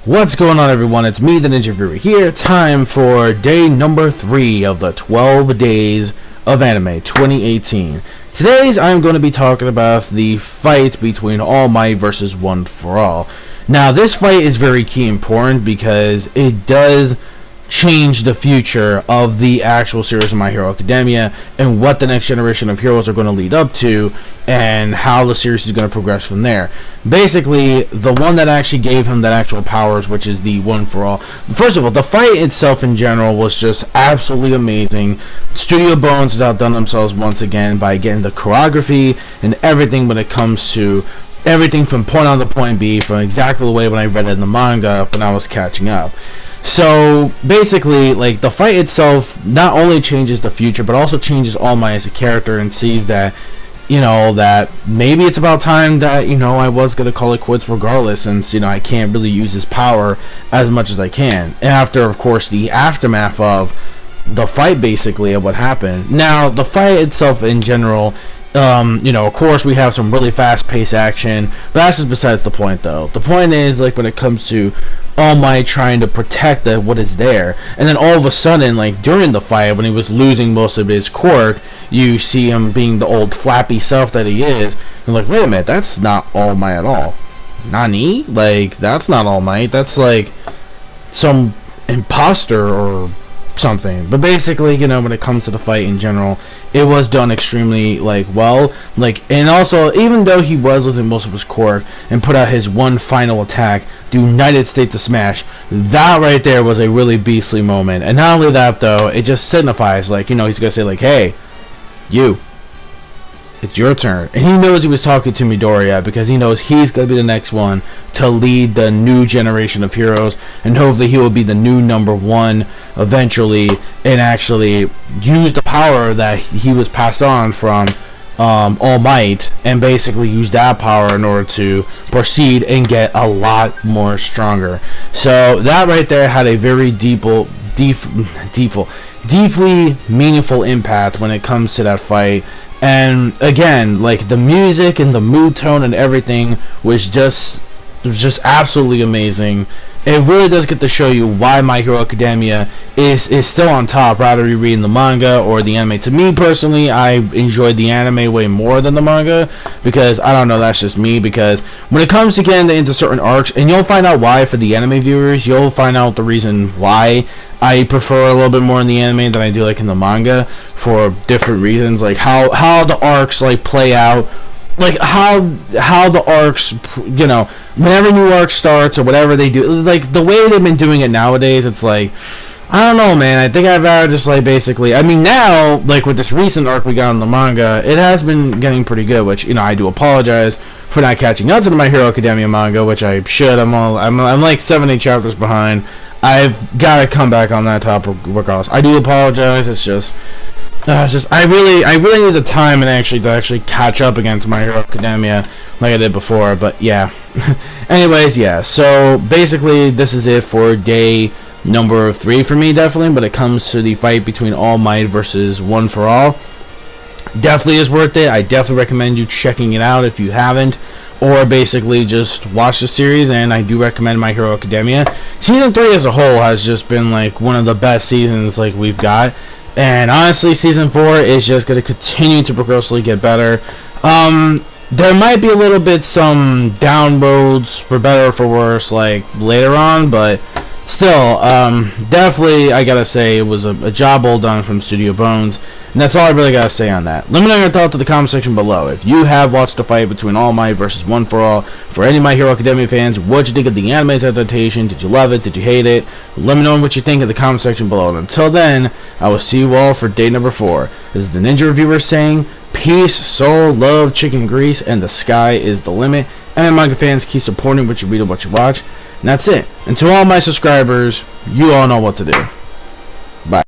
What's going on, everyone? It's me, the Ninja Viewer here. Time for day number 3 of the 12 days of anime 2018. Today's I'm going to be talking about the fight between All Might versus One for All. Now, this fight is very key and important because it does change the future of the actual series of My Hero Academia and what the next generation of heroes are going to lead up to and how the series is going to progress from there. Basically, the one that actually gave him that actual powers, which is the One for All. First of all, the fight itself in general was just absolutely amazing. Studio Bones has outdone themselves once again by getting the choreography and everything when it comes to everything from point A to point B, from exactly the way when I read it in the manga when I was catching up. So basically, like, the fight itself not only changes the future, but also changes All Might as a character and sees that, you know, that maybe it's about time that, you know, I was going to call it quits regardless, since, you know, I can't really use his power as much as I can. And after, of course, the aftermath of the fight, basically, of what happened. Now, the fight itself in general, you know, of course, we have some really fast-paced action, but that's just besides the point, though. The point is, like, when it comes to All Might trying to protect what is there, and then all of a sudden, like, during the fight, when he was losing most of his quirk, you see him being the old flappy self that he is, and like, wait a minute, that's not All Might at all. Nani? Like, that's not All Might, that's like some imposter or something. But basically, you know, when it comes to the fight in general, it was done extremely, like, well, like, and also, even though he was losing most of his quirk and put out his one final attack, the United States to Smash, that right there was a really beastly moment. And not only that, though, it just signifies, like, you know, he's gonna say, like, hey, you, it's your turn. And he knows he was talking to Midoriya because he knows he's going to be the next one to lead the new generation of heroes, and hopefully he will be the new #1 eventually and actually use the power that he was passed on from All Might and basically use that power in order to proceed and get a lot more stronger. So that right there had a very deeply meaningful impact when it comes to that fight. And again, like, the music and the mood tone and everything was just absolutely amazing. It really does get to show you why My Hero Academia is still on top, rather you reading the manga or the anime. To me personally, I enjoyed the anime way more than the manga because, I don't know, that's just me, because when it comes to getting into certain arcs, and you'll find out why for the anime viewers, you'll find out the reason why I prefer a little bit more in the anime than I do like in the manga for different reasons, like how the arcs like play out, like how the arcs, you know, whenever new arc starts or whatever they do, like the way they've been doing it nowadays, it's like, I don't know, man. I think I'd rather just, like, basically, I mean, now, like, with this recent arc we got in the manga, it has been getting pretty good, which, you know, I do apologize for not catching up to the My Hero Academia manga, which I should. I'm like 7-8 chapters behind. I've got to come back on that topic regardless. I do apologize. It's just I really need the time and actually catch up again to My Hero Academia like I did before. But yeah. Anyways, yeah. So basically, this is it for day number 3 for me, definitely. But it comes to the fight between All Might versus One for All, definitely is worth it. I definitely recommend you checking it out if you haven't, or basically just watch the series. And I do recommend My Hero Academia. Season 3 as a whole has just been like one of the best seasons like we've got, and honestly season 4 is just going to continue to progressively get better. There might be a little bit some down roads for better or for worse like later on, but still, definitely I gotta say it was a job well done from Studio Bones, and that's all I really gotta say on that. Let me know your thoughts in the comment section below. If you have watched the fight between All Might versus One for All, for any My Hero Academia fans, what'd you think of the anime's adaptation? Did you love it? Did you hate it? Let me know what you think in the comment section below. And until then, I will see you all for day number 4. This is the Ninja Reviewer saying, peace, soul, love, chicken grease, and the sky is the limit. And manga fans, keep supporting what you read and what you watch. And that's it. And to all my subscribers, you all know what to do.